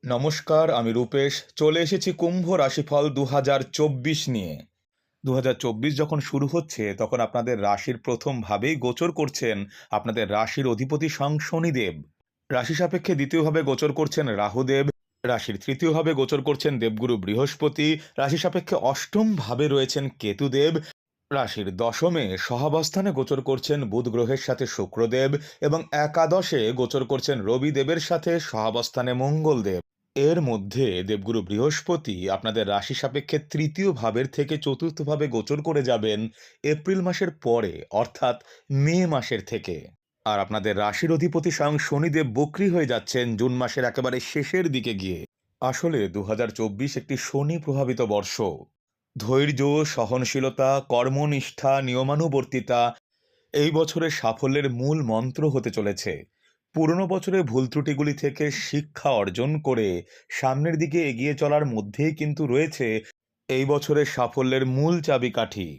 নমস্কার, আমি রূপেশ। চলে এসেছি কুম্ভ রাশিফল ২০২৪ নিয়ে। ২০২৪ যখন শুরু হচ্ছে তখন আপনাদের রাশির প্রথম ভাবেই গোচর করছেন আপনাদের রাশির অধিপতি স্বয়ং শনিদেব। রাশি সাপেক্ষে দ্বিতীয়ভাবে গোচর করছেন রাহুদেব। রাশির তৃতীয়ভাবে গোচর করছেন দেবগুরু বৃহস্পতি। রাশি সাপেক্ষে অষ্টম ভাবে রয়েছেন কেতুদেব। রাশির দশমে সহাবস্থানে গোচর করছেন বুধ গ্রহের সাথে শুক্রদেব এবং একাদশে গোচর করছেন রবিদেবের সাথে সহাবস্থানে মঙ্গলদেব। এর মধ্যে দেবগুরু বৃহস্পতি আপনাদের রাশি সাপেক্ষে তৃতীয় ভাবের থেকে চতুর্থ ভাবে গোচর করে যাবেন এপ্রিল মাসের পরে, অর্থাৎ মে মাসের থেকে। আর আপনাদের রাশির অধিপতি স্বয়ং শনিদেব বক্রী হয়ে যাচ্ছেন জুন মাসের একেবারে শেষের দিকে গিয়ে। আসলে ২০২৪ একটি শনি প্রভাবিত বর্ষ। ধৈর্য, সহনশীলতা, কর্মনিষ্ঠা, নিয়মানুবর্তিতা এই বছরের সাফল্যের মূল মন্ত্র হতে চলেছে। পুরনো বছরের ভুল ত্রুটিগুলি থেকে শিক্ষা অর্জন করে সামনের দিকে এগিয়ে চলার মধ্যেই কিন্তু রয়েছে এই বছরের সাফল্যের মূল চাবিকাঠি।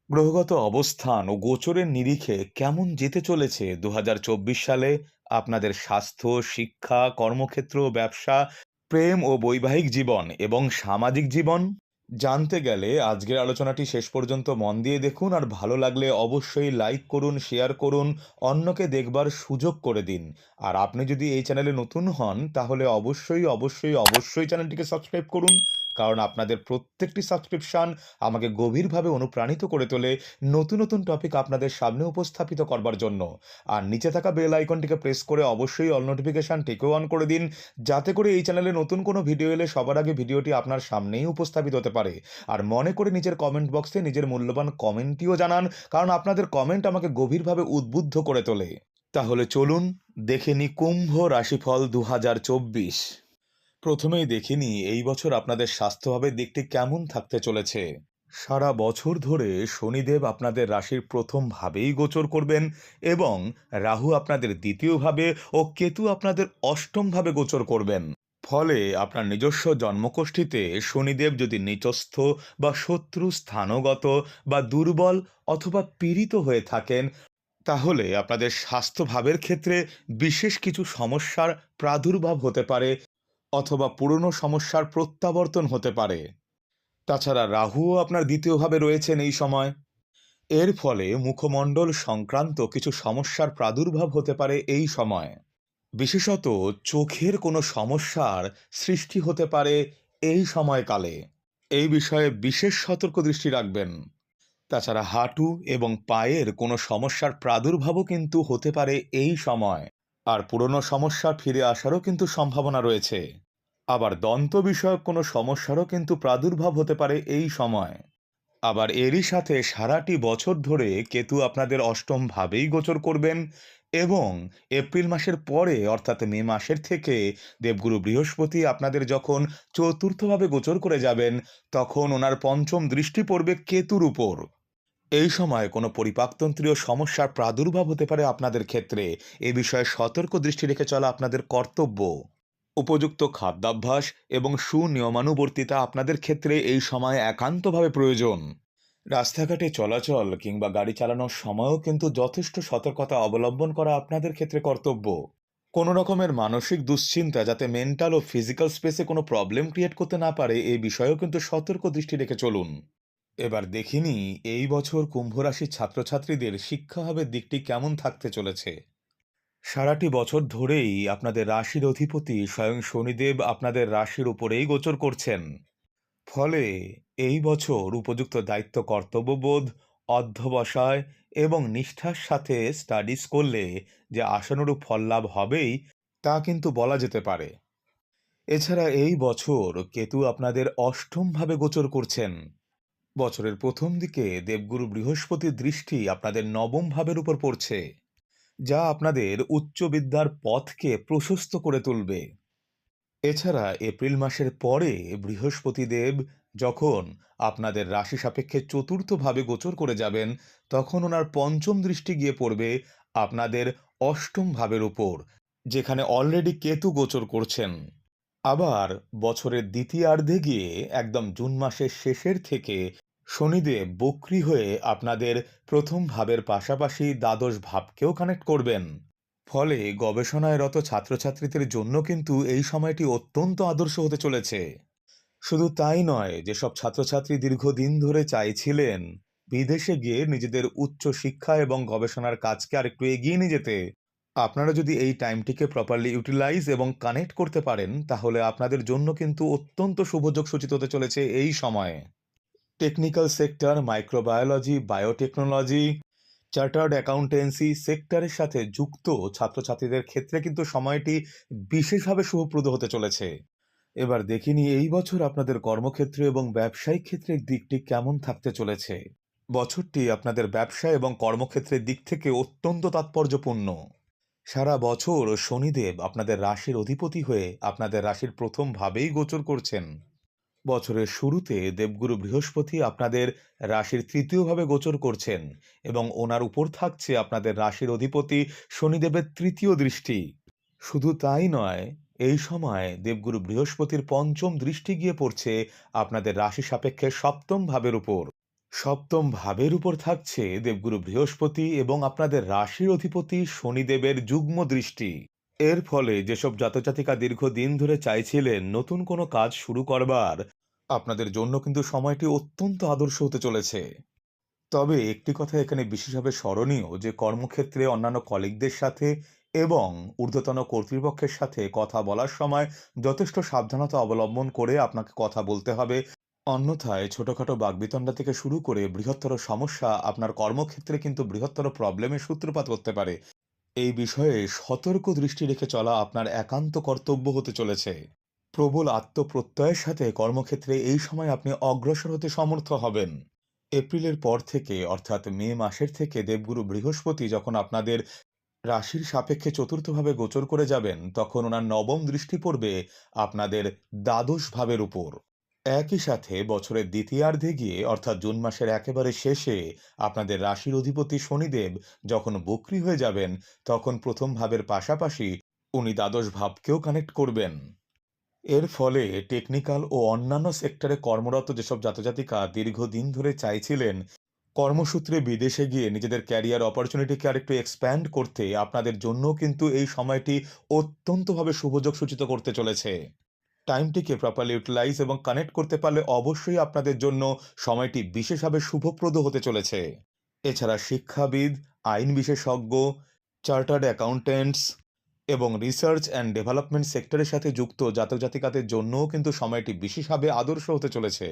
গ্রহগত অবস্থান ও গোচরের নিরিখে কেমন যেতে চলেছে ২০২৪ সালে আপনাদের স্বাস্থ্য, শিক্ষা, কর্মক্ষেত্র, ব্যবসা, প্রেম ও বৈবাহিক জীবন এবং সামাজিক জীবন জানতে গেলে আজকের আলোচনাটি শেষ পর্যন্ত মন দিয়ে দেখুন, আর ভালো লাগলে অবশ্যই লাইক করুন, শেয়ার করুন, অন্যকে দেখবার সুযোগ করে দিন। আর আপনি যদি এই চ্যানেলে নতুন হন তাহলে অবশ্যই চ্যানেলটিকে সাবস্ক্রাইব করুন, কারণ আপনাদের প্রত্যেকটি সাবস্ক্রিপশন আমাকে গভীরভাবে অনুপ্রাণিত করে তোলে নতুন নতুন টপিক আপনাদের সামনে উপস্থাপিত করবার জন্য। আর নিচে থাকা বেল আইকনটিকে প্রেস করে অবশ্যই অল নোটিফিকেশনটিকেও অন করে দিন, যাতে করে এই চ্যানেলে নতুন কোনো ভিডিও এলে সবার আগে ভিডিওটি আপনার সামনেই উপস্থাপিত হতে পারে। আর মনে করে নিজের কমেন্ট বক্সে নিজের মূল্যবান কমেন্টটিও জানান, কারণ আপনাদের কমেন্ট আমাকে গভীরভাবে উদ্বুদ্ধ করে তোলে। তাহলে চলুন দেখে নি কুম্ভ রাশিফল ২০২৪। প্রথমেই দেখে নি এই বছর আপনাদের স্বাস্থ্যভাবের দিকটি কেমন থাকতে চলেছে। সারা বছর ধরে শনিদেব আপনাদের রাশির প্রথম ভাবেই গোচর করবেন এবং রাহু আপনাদের দ্বিতীয় ভাবে ও কেতু আপনাদের অষ্টম ভাবে গোচর করবেন। ফলে আপনার নিজস্ব জন্মকুষ্ঠিতে শনিদেব যদি নিচস্থ বা শত্রু স্থানগত বা দুর্বল অথবা পীড়িত হয়ে থাকেন, তাহলে আপনাদের স্বাস্থ্যভাবের ক্ষেত্রে বিশেষ কিছু সমস্যার প্রাদুর্ভাব হতে পারে অথবা পুরনো সমস্যার প্রত্যাবর্তন হতে পারে। তাছাড়া রাহুও আপনার দ্বিতীয়ভাবে রয়েছেন এই সময়। এর ফলে মুখমণ্ডল সংক্রান্ত কিছু সমস্যার প্রাদুর্ভাব হতে পারে এই সময়। বিশেষত চোখের কোনো সমস্যার সৃষ্টি হতে পারে এই সময়কালে। এই বিষয়ে বিশেষ সতর্ক দৃষ্টি রাখবেন। তাছাড়া হাঁটু এবং পায়ের কোনো সমস্যার প্রাদুর্ভাবও কিন্তু হতে পারে এই সময়। আর পুরনো সমস্যা ফিরে আসারও কিন্তু সম্ভাবনা রয়েছে। আবার দন্ত বিষয়ক কোনো সমস্যারও কিন্তু প্রাদুর্ভাব হতে পারে এই সময়। আবার এরই সাথে সারাটি বছর ধরে কেতু আপনাদের অষ্টম ভাবেই গোচর করবেন এবং এপ্রিল মাসের পরে, অর্থাৎ মে মাসের থেকে দেবগুরু বৃহস্পতি আপনাদের যখন চতুর্থভাবে গোচর করে যাবেন, তখন ওনার পঞ্চম দৃষ্টি পড়বে কেতুর উপর। এই সময় কোনো পরিপাকতন্ত্রীয় সমস্যার প্রাদুর্ভাব হতে পারে আপনাদের ক্ষেত্রে। এ বিষয়ে সতর্ক দৃষ্টি রেখে চলা আপনাদের কর্তব্য। উপযুক্ত খাদ্যাভ্যাস এবং সুনিয়মানুবর্তিতা আপনাদের ক্ষেত্রে এই সময় একান্তভাবে প্রয়োজন। রাস্তাঘাটে চলাচল কিংবা গাড়ি চালানোর সময়ও কিন্তু যথেষ্ট সতর্কতা অবলম্বন করা আপনাদের ক্ষেত্রে কর্তব্য। কোনো রকমের মানসিক দুশ্চিন্তা যাতে মেন্টাল ও ফিজিক্যাল স্পেসে কোনো প্রবলেম ক্রিয়েট করতে না পারে, এই বিষয়েও কিন্তু সতর্ক দৃষ্টি রেখে চলুন। এবার দেখিনি এই বছর কুম্ভ রাশির ছাত্রছাত্রীদের শিক্ষাভাবের দিকটি কেমন থাকতে চলেছে। সারাটি বছর ধরেই আপনাদের রাশির অধিপতি স্বয়ং শনিদেব আপনাদের রাশির উপরেই গোচর করছেন। ফলে এই বছর উপযুক্ত দায়িত্ব, কর্তব্যবোধ, অধ্যবসায় এবং নিষ্ঠার সাথে স্টাডিজ করলে যে আশানুরূপ ফল লাভ হবেই তা কিন্তু বলা যেতে পারে। এছাড়া এই বছর কেতু আপনাদের অষ্টমভাবে গোচর করছেন। বছরের প্রথম দিকে দেবগুরু বৃহস্পতির দৃষ্টি আপনাদের নবম ভাবের উপর পড়ছে, যা আপনাদের উচ্চ বিদ্যার পথকে প্রশস্ত করে তুলবে। এছাড়া এপ্রিল মাসের পরে বৃহস্পতি দেব যখন আপনাদের রাশি সাপেক্ষে চতুর্থভাবে গোচর করে যাবেন, তখন ওনার পঞ্চম দৃষ্টি গিয়ে পড়বে আপনাদের অষ্টম ভাবের উপর, যেখানে অলরেডি কেতু গোচর করছেন। আবার বছরের দ্বিতীয়ার্ধে গিয়ে একদম জুন মাসের শেষের থেকে শনিদেব বক্রী হয়ে আপনাদের প্রথম ভাবের পাশাপাশি দ্বাদশ ভাবকেও কানেক্ট করবেন। ফলে গবেষণায় রত ছাত্রছাত্রীদের জন্য কিন্তু এই সময়টি অত্যন্ত আদর্শ হতে চলেছে। শুধু তাই নয়, যেসব ছাত্রছাত্রী দীর্ঘদিন ধরে চাইছিলেন বিদেশে গিয়ে নিজেদের উচ্চ শিক্ষা এবং গবেষণার কাজকে আরেকটু এগিয়ে নিয়ে যেতে, আপনারা যদি এই টাইমটিকে প্রপারলি ইউটিলাইজ এবং কানেক্ট করতে পারেন, তাহলে আপনাদের জন্য কিন্তু অত্যন্ত শুভযোগ সূচিত হতে চলেছে এই সময়ে। Technical sector, microbiology, biotechnology, chartered accountancy সেক্টরের সাথে যুক্ত ছাত্রছাত্রীদের ক্ষেত্রে কিন্তু সময়টি বিশেষভাবে শুভপ্রদ হতে চলেছে। এবার দেখিনি এই বছর আপনাদের কর্মক্ষেত্রে এবং ব্যবসায়িক ক্ষেত্রের দিকটি কেমন থাকতে চলেছে। বছরটি আপনাদের ব্যবসা এবং কর্মক্ষেত্রের দিক থেকে অত্যন্ত তাৎপর্যপূর্ণ। সারা বছর শনিদেব আপনাদের রাশির অধিপতি হয়ে আপনাদের রাশির প্রথম ভাবেই গোচর করছেন। বছরের শুরুতে দেবগুরু বৃহস্পতি আপনাদের রাশির তৃতীয় ভাবে গোচর করছেন এবং ওনার উপর থাকছে আপনাদের রাশির অধিপতি শনিদেবের তৃতীয় দৃষ্টি। শুধু তাই নয়, এই সময় দেবগুরু বৃহস্পতির পঞ্চম দৃষ্টি গিয়ে পড়ছে আপনাদের রাশি সাপেক্ষে সপ্তম ভাবের উপর। সপ্তম ভাবের উপর থাকছে দেবগুরু বৃহস্পতি এবং আপনাদের রাশির অধিপতি শনিদেবের যুগ্ম দৃষ্টি। এর ফলে যেসব জাতজাতিকা দীর্ঘদিন ধরে চাইছিলেন নতুন কোনো কাজ শুরু করবার, আপনাদের জন্য কিন্তু সময়টি অত্যন্ত আদর্শ হতে চলেছে। তবে একটি কথা এখানে বিশেষভাবে স্মরণীয় যে কর্মক্ষেত্রে অন্যান্য কলিগদের সাথে এবং ঊর্ধ্বতন কর্তৃপক্ষের সাথে কথা বলার সময় যথেষ্ট সাবধানতা অবলম্বন করে আপনাকে কথা বলতে হবে। অন্যথায় ছোটখাটো বাকবিতণ্ডা থেকে শুরু করে বৃহত্তর সমস্যা আপনার কর্মক্ষেত্রে কিন্তু বৃহত্তর প্রবলেমের সূত্রপাত করতে পারে। এই বিষয়ে সতর্ক দৃষ্টি রেখে চলা আপনার একান্ত কর্তব্য হতে চলেছে। প্রবল আত্মপ্রত্যয়ের সাথে কর্মক্ষেত্রে এই সময় আপনি অগ্রসর হতে সমর্থ হবেন। এপ্রিলের পর থেকে অর্থাৎ মে মাসের থেকে দেবগুরু বৃহস্পতি যখন আপনাদের রাশির সাপেক্ষে চতুর্থভাবে গোচর করে যাবেন, তখন ওনার নবম দৃষ্টি পড়বে আপনাদের দ্বাদশ ভাবের উপর। একই সাথে বছরের দ্বিতীয়ার্ধে গিয়ে অর্থাৎ জুন মাসের একেবারে শেষে আপনাদের রাশির অধিপতি শনিদেব যখন বক্রী হয়ে যাবেন, তখন প্রথম ভাবের পাশাপাশি উনি দ্বাদশ ভাবকেও কানেক্ট করবেন। এর ফলে টেকনিক্যাল ও অন্যান্য সেক্টরে কর্মরত যেসব জাতজাতিকা দীর্ঘদিন ধরে চাইছিলেন কর্মসূত্রে বিদেশে গিয়ে নিজেদের ক্যারিয়ার অপরচুনিটিকে আরেকটু এক্সপ্যান্ড করতে, আপনাদের জন্য কিন্তু এই সময়টি অত্যন্তভাবে শুভযোগ সূচিত করতে চলেছে। টাইমটিকে প্রপারলি ইউটিলাইজ এবং কানেক্ট করতে পারলে অবশ্যই আপনাদের জন্য সময়টি বিশেষভাবে শুভপ্রদ হতে চলেছে। এছাড়া শিক্ষাবিদ, আইন বিশেষজ্ঞ, চার্টার্ড অ্যাকাউন্ট্যান্টস এবং রিসার্চ অ্যান্ড ডেভেলপমেন্ট সেক্টরের সাথে যুক্ত জাতক জাতিকাদের জন্যও কিন্তু সময়টি বিশেষভাবে আদর্শ হতে চলেছে।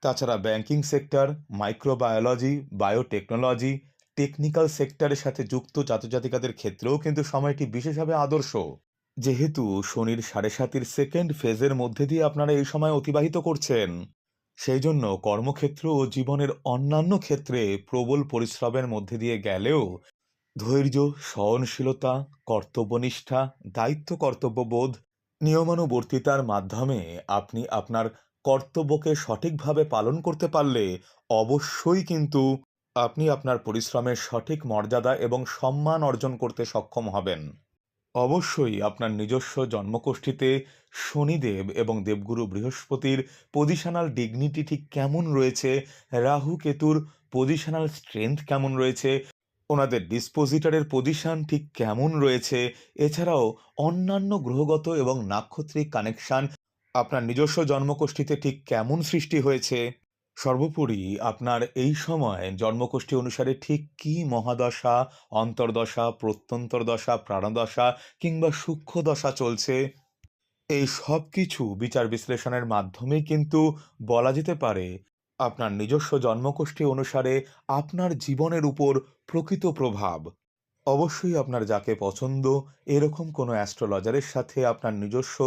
তাছাড়া banking sector, microbiology, biotechnology, technical সেক্টরের সাথে যুক্ত জাতক জাতিকাদের ক্ষেত্রেও কিন্তু সময়টি বিশেষভাবে আদর্শ। যেহেতু শনির ৭.৫-এর সেকেন্ড ফেজের মধ্যে দিয়ে আপনারা এই সময় অতিবাহিত করছেন, সেই জন্য কর্মক্ষেত্র ও জীবনের অন্যান্য ক্ষেত্রে প্রবল পরিশ্রমের মধ্যে দিয়ে গেলেও ধৈর্য, সহনশীলতা, কর্তব্যনিষ্ঠা, দায়িত্ব কর্তব্যবোধ, নিয়মানুবর্তিতার মাধ্যমে আপনি আপনার কর্তব্যকে সঠিকভাবে পালন করতে পারলে অবশ্যই কিন্তু আপনি আপনার পরিশ্রমের সঠিক মর্যাদা এবং সম্মান অর্জন করতে সক্ষম হবেন। অবশ্যই আপনার নিজস্ব জন্মকুষ্ঠিতে শনিদেব এবং দেবগুরু বৃহস্পতির পজিশনাল ডিগনিটি ঠিক কেমন রয়েছে, রাহু কেতুর পজিশনাল স্ট্রেংথ কেমন রয়েছে, ওনাদের ডিসপোজিটরের পজিশন ঠিক কেমন রয়েছে, এছাড়াও অন্যান্য গ্রহগত এবং নাক্ষত্রিক কানেকশন আপনার নিজস্ব জন্মকুষ্ঠিতে ঠিক কেমন সৃষ্টি হয়েছে, সর্বোপরি আপনার এই সময় জন্মকুষ্ঠী অনুসারে ঠিক কী মহাদশা, অন্তর্দশা, প্রত্যন্তর দশা, প্রাণদশা কিংবা সূক্ষ্ম দশা চলছে, এই সব কিছু বিচার বিশ্লেষণের মাধ্যমেই কিন্তু বলা যেতে পারে আপনার নিজস্ব জন্মকুষ্ঠী অনুসারে আপনার জীবনের উপর প্রকৃত প্রভাব। অবশ্যই আপনার যাকে পছন্দ এরকম কোনো অ্যাস্ট্রোলজারের সাথে আপনার নিজস্ব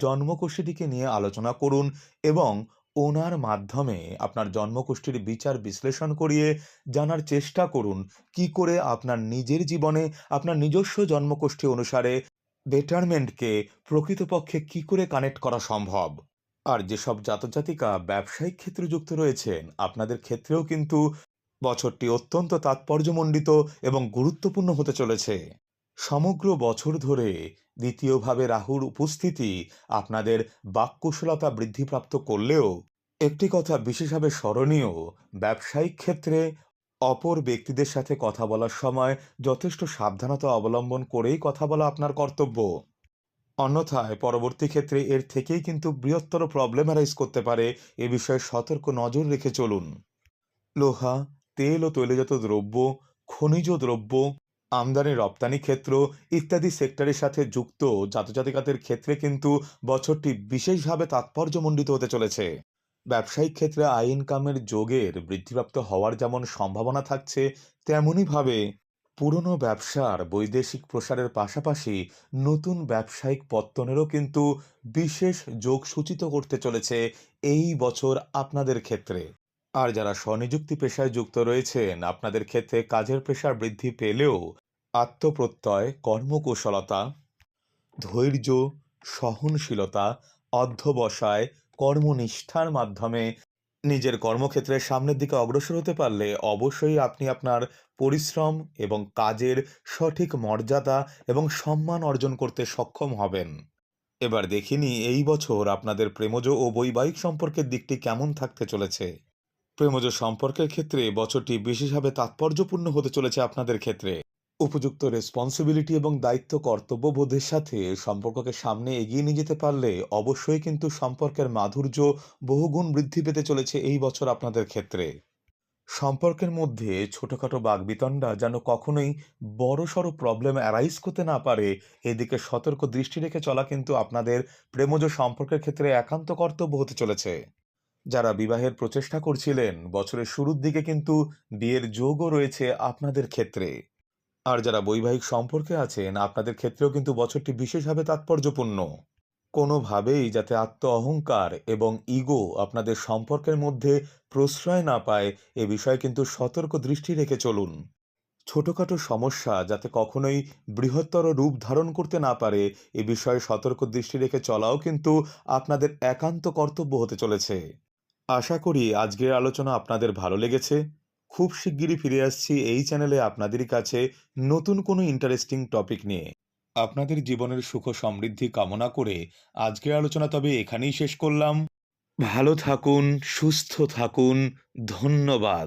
জন্মকুষ্ঠীটিকে নিয়ে আলোচনা করুন এবং ওনার মাধ্যমে আপনার জন্মকুষ্ঠীর বিচার বিশ্লেষণ করিয়ে জানার চেষ্টা করুন কি করে আপনার নিজের জীবনে আপনার নিজস্ব জন্মকুষ্ঠী অনুসারে বেটারমেন্টকে প্রকৃতপক্ষে কি করে কানেক্ট করা সম্ভব। আর যেসব জাতজাতিকা ব্যবসায়িক ক্ষেত্রে যুক্ত রয়েছেন, আপনাদের ক্ষেত্রেও কিন্তু বছরটি অত্যন্ত তাৎপর্যমণ্ডিত এবং গুরুত্বপূর্ণ হতে চলেছে। সমগ্র বছর ধরে দ্বিতীয়ভাবে রাহুর উপস্থিতি আপনাদের বাককুশলতা বৃদ্ধিপ্রাপ্ত করলেও একটি কথা বিশেষভাবে স্মরণীয়, ব্যবসায়িক ক্ষেত্রে অপর ব্যক্তিদের সাথে কথা বলার সময় যথেষ্ট সাবধানতা অবলম্বন করেই কথা বলা আপনার কর্তব্য। অন্যথায় পরবর্তী ক্ষেত্রে এর থেকেই কিন্তু বৃহত্তর প্রবলেম অ্যারাইজ করতে পারে। এ বিষয়ে সতর্ক নজর রেখে চলুন। লোহা, তেল ও তৈলজাত দ্রব্য, খনিজ দ্রব্য, আমদানি রপ্তানি ক্ষেত্র ইত্যাদি সেক্টরের সাথে যুক্ত জাতজাতিকাদের ক্ষেত্রে কিন্তু বছরটি বিশেষভাবে তাৎপর্যমণ্ডিত হতে চলেছে। ব্যবসায়িক ক্ষেত্রে আয় ইনকামের যোগের বৃদ্ধিপ্রাপ্ত হওয়ার যেমন সম্ভাবনা থাকছে, তেমনইভাবে পুরনো ব্যবসার বৈদেশিক প্রসারের পাশাপাশি নতুন ব্যবসায়িক পত্তনেরও কিন্তু বিশেষ যোগ সূচিত করতে চলেছে এই বছর আপনাদের ক্ষেত্রে। আর যারা স্বনিযুক্তি পেশায় যুক্ত রয়েছেন, আপনাদের ক্ষেত্রে কাজের প্রেশার বৃদ্ধি পেলেও আত্মপ্রত্যয়, কর্মকুশলতা, ধৈর্য, সহনশীলতা, অধ্যবসায়, কর্মনিষ্ঠার মাধ্যমে নিজের কর্মক্ষেত্রে সামনের দিকে অগ্রসর হতে পারলে অবশ্যই আপনি আপনার পরিশ্রম এবং কাজের সঠিক মর্যাদা এবং সম্মান অর্জন করতে সক্ষম হবেন। এবার দেখিনি এই বছর আপনাদের প্রেমজ ও বৈবাহিক সম্পর্কের দিকটি কেমন থাকতে চলেছে। প্রেমজ সম্পর্কের ক্ষেত্রে বছরটি বিশেষভাবে তাৎপর্যপূর্ণ হতে চলেছে আপনাদের ক্ষেত্রে। উপযুক্ত রেসপন্সিবিলিটি এবং দায়িত্ব কর্তব্যবোধের সাথে সম্পর্ককে সামনে এগিয়ে নিয়ে যেতে পারলে অবশ্যই কিন্তু সম্পর্কের মাধুর্য বহুগুণ বৃদ্ধি পেতে চলেছে এই বছর আপনাদের ক্ষেত্রে। সম্পর্কের মধ্যে ছোটখাটো বাকবিতণ্ডা যেন কখনোই বড়সড় প্রবলেম অ্যারাইজ করতে না পারে, এদিকে সতর্ক দৃষ্টি রেখে চলা কিন্তু আপনাদের প্রেমজ সম্পর্কের ক্ষেত্রে একান্ত কর্তব্য হতে চলেছে। যারা বিবাহের প্রচেষ্টা করছিলেন, বছরের শুরুর দিকে কিন্তু বিয়ের যোগও রয়েছে আপনাদের ক্ষেত্রে। আর যারা বৈবাহিক সম্পর্কে আছেন, আপনাদের ক্ষেত্রেও কিন্তু বছরটি বিশেষভাবে তাৎপর্যপূর্ণ। কোনোভাবেই যাতে আত্ম অহংকার এবং ইগো আপনাদের সম্পর্কের মধ্যে প্রশ্রয় না পায়, এ বিষয়ে কিন্তু সতর্ক দৃষ্টি রেখে চলুন। ছোটখাটো সমস্যা যাতে কখনোই বৃহত্তর রূপ ধারণ করতে না পারে, এ বিষয়ে সতর্ক দৃষ্টি রেখে চলাও কিন্তু আপনাদের একান্ত কর্তব্য হতে চলেছে। আশা করি আজকের আলোচনা আপনাদের ভালো লেগেছে। খুব শিগগিরই ফিরে আসছি এই চ্যানেলে আপনাদেরই কাছে নতুন কোনো ইন্টারেস্টিং টপিক নিয়ে। আপনাদের জীবনের সুখ সমৃদ্ধি কামনা করে আজকের আলোচনা তবে এখানেই শেষ করলাম। ভালো থাকুন, সুস্থ থাকুন। ধন্যবাদ।